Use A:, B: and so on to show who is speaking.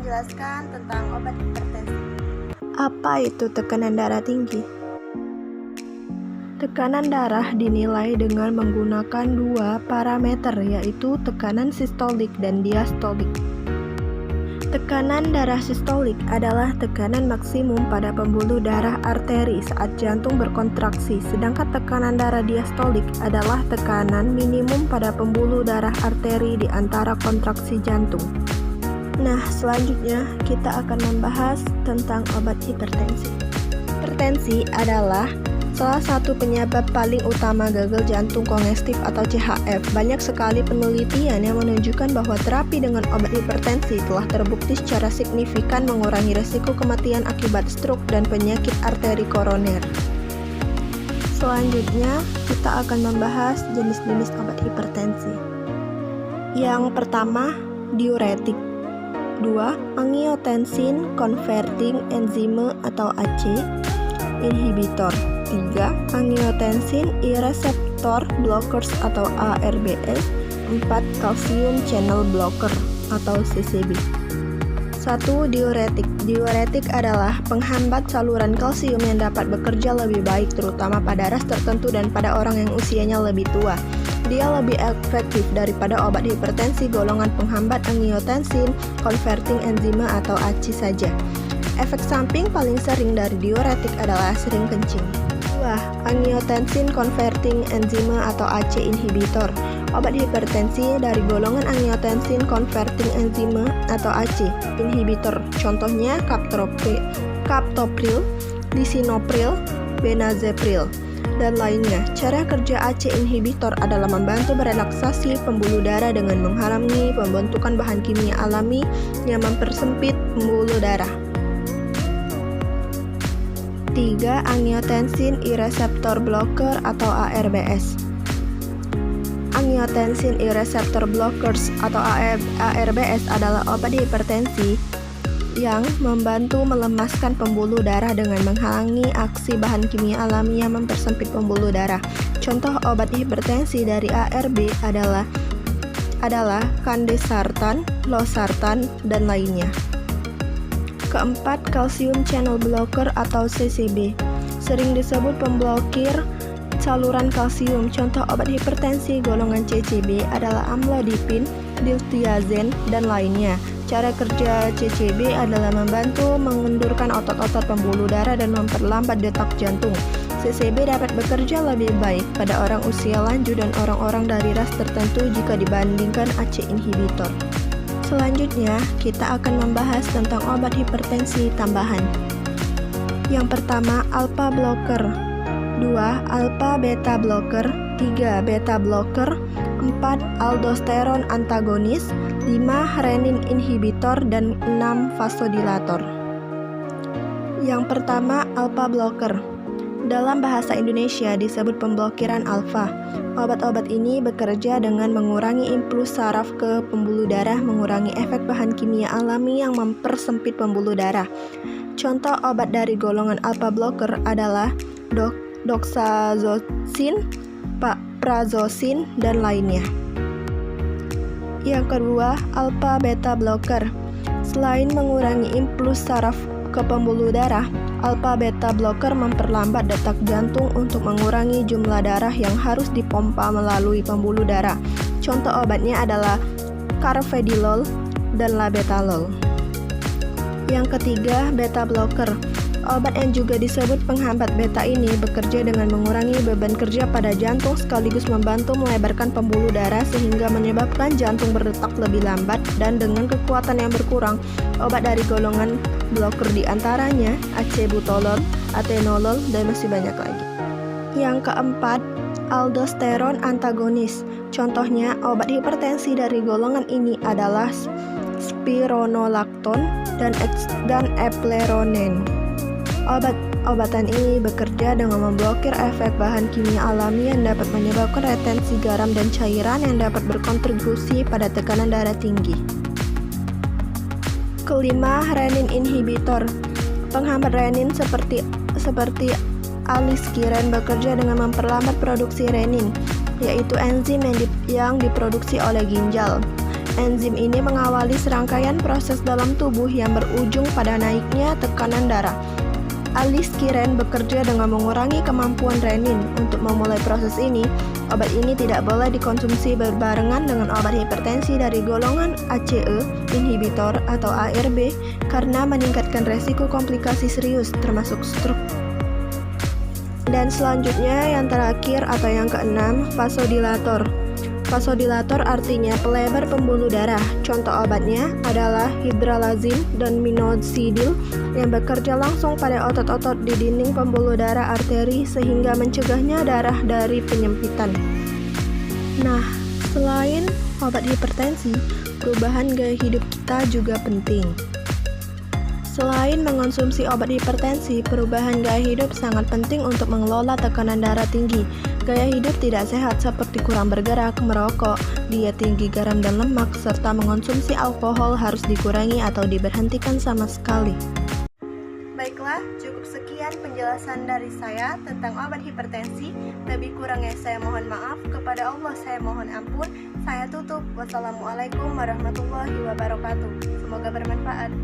A: menjelaskan tentang obat hipertensi.
B: Apa itu tekanan darah tinggi? Tekanan darah dinilai dengan menggunakan dua parameter, yaitu tekanan sistolik dan diastolik. Tekanan darah sistolik adalah tekanan maksimum pada pembuluh darah arteri saat jantung berkontraksi, sedangkan tekanan darah diastolik adalah tekanan minimum pada pembuluh darah arteri di antara kontraksi jantung. Nah, selanjutnya kita akan membahas tentang obat hipertensi. Hipertensi adalah salah satu penyebab paling utama gagal jantung kongestif atau CHF. Banyak sekali penelitian yang menunjukkan bahwa terapi dengan obat hipertensi telah terbukti secara signifikan mengurangi risiko kematian akibat stroke dan penyakit arteri koroner. Selanjutnya, kita akan membahas jenis-jenis obat hipertensi. Yang pertama, diuretik. 2. Angiotensin converting enzyme atau AC inhibitor. 3. Angiotensin E-receptor blockers atau ARBS. 4. Calcium channel blocker atau CCB. 1. Diuretik. Diuretik adalah penghambat saluran kalsium yang dapat bekerja lebih baik terutama pada ras tertentu dan pada orang yang usianya lebih tua. Dia lebih efektif daripada obat hipertensi golongan penghambat angiotensin converting enzyme atau ACE saja. Efek samping paling sering dari diuretik adalah sering kencing. 2. Angiotensin converting enzyme atau AC inhibitor. Obat hipertensi dari golongan angiotensin converting enzyme atau AC inhibitor. Contohnya captopril, lisinopril, benazepril, dan lainnya. Cara kerja AC inhibitor adalah membantu merelaksasi pembuluh darah dengan menghalangi pembentukan bahan kimia alami yang mempersempit pembuluh darah. 3. Angiotensin E-receptor blocker atau ARBS. Angiotensin E-receptor blockers atau ARBS adalah obat hipertensi yang membantu melemaskan pembuluh darah dengan menghalangi aksi bahan kimia alami yang mempersempit pembuluh darah. Contoh obat hipertensi dari ARB adalah candesartan, losartan, dan lainnya. Keempat, calcium channel blocker atau CCB. Sering disebut pemblokir saluran kalsium. Contoh obat hipertensi golongan CCB adalah amlodipin, diltiazem, dan lainnya. Cara kerja CCB adalah membantu mengendurkan otot-otot pembuluh darah dan memperlambat detak jantung. CCB dapat bekerja lebih baik pada orang usia lanjut dan orang-orang dari ras tertentu jika dibandingkan AC inhibitor. Selanjutnya, kita akan membahas tentang obat hipertensi tambahan. Yang pertama, alpha blocker. 2. Alpha beta blocker. 3. Beta blocker. 4. Aldosteron antagonis. 5. Renin inhibitor dan 6. Vasodilator. Yang pertama, alpha blocker. Dalam bahasa Indonesia disebut pemblokiran alfa. Obat-obat ini bekerja dengan mengurangi impuls saraf ke pembuluh darah, mengurangi efek bahan kimia alami yang mempersempit pembuluh darah. Contoh obat dari golongan alpha blocker adalah doxazosin, prazosin, dan lainnya. Yang kedua, alpha beta blocker. Selain mengurangi impuls saraf ke pembuluh darah, alpha beta blocker memperlambat detak jantung untuk mengurangi jumlah darah yang harus dipompa melalui pembuluh darah. Contoh obatnya adalah carvedilol dan labetalol. Yang ketiga, beta blocker. Obat yang juga disebut penghambat beta ini bekerja dengan mengurangi beban kerja pada jantung sekaligus membantu melebarkan pembuluh darah sehingga menyebabkan jantung berdetak lebih lambat dan dengan kekuatan yang berkurang. Obat dari golongan blocker diantaranya acebutolol, atenolol, dan masih banyak lagi. Yang keempat, aldosteron antagonis. Contohnya obat hipertensi dari golongan ini adalah spironolactone dan epleronen. Obat-obatan ini bekerja dengan memblokir efek bahan kimia alami yang dapat menyebabkan retensi garam dan cairan yang dapat berkontribusi pada tekanan darah tinggi. Kelima, renin inhibitor. Penghambat renin seperti aliskiren bekerja dengan memperlambat produksi renin, yaitu enzim yang diproduksi oleh ginjal. Enzim ini mengawali serangkaian proses dalam tubuh yang berujung pada naiknya tekanan darah. Aliskiren bekerja dengan mengurangi kemampuan renin. Untuk memulai proses ini, obat ini tidak boleh dikonsumsi berbarengan dengan obat hipertensi dari golongan ACE inhibitor atau ARB karena meningkatkan resiko komplikasi serius termasuk stroke. Dan selanjutnya yang terakhir atau yang keenam, vasodilator. Vasodilator artinya pelebar pembuluh darah. Contoh obatnya adalah hidralazin dan minoxidil yang bekerja langsung pada otot-otot di dinding pembuluh darah arteri sehingga mencegahnya darah dari penyempitan. Nah, selain obat hipertensi, perubahan gaya hidup kita juga penting. Selain mengonsumsi obat hipertensi, perubahan gaya hidup sangat penting untuk mengelola tekanan darah tinggi. Gaya hidup tidak sehat seperti kurang bergerak, merokok, diet tinggi garam dan lemak, serta mengonsumsi alkohol harus dikurangi atau diberhentikan sama sekali.
A: Baiklah, cukup sekian penjelasan dari saya tentang obat hipertensi. Lebih kurangnya saya mohon maaf. Kepada Allah saya mohon ampun. Saya tutup. Wassalamualaikum warahmatullahi wabarakatuh. Semoga bermanfaat.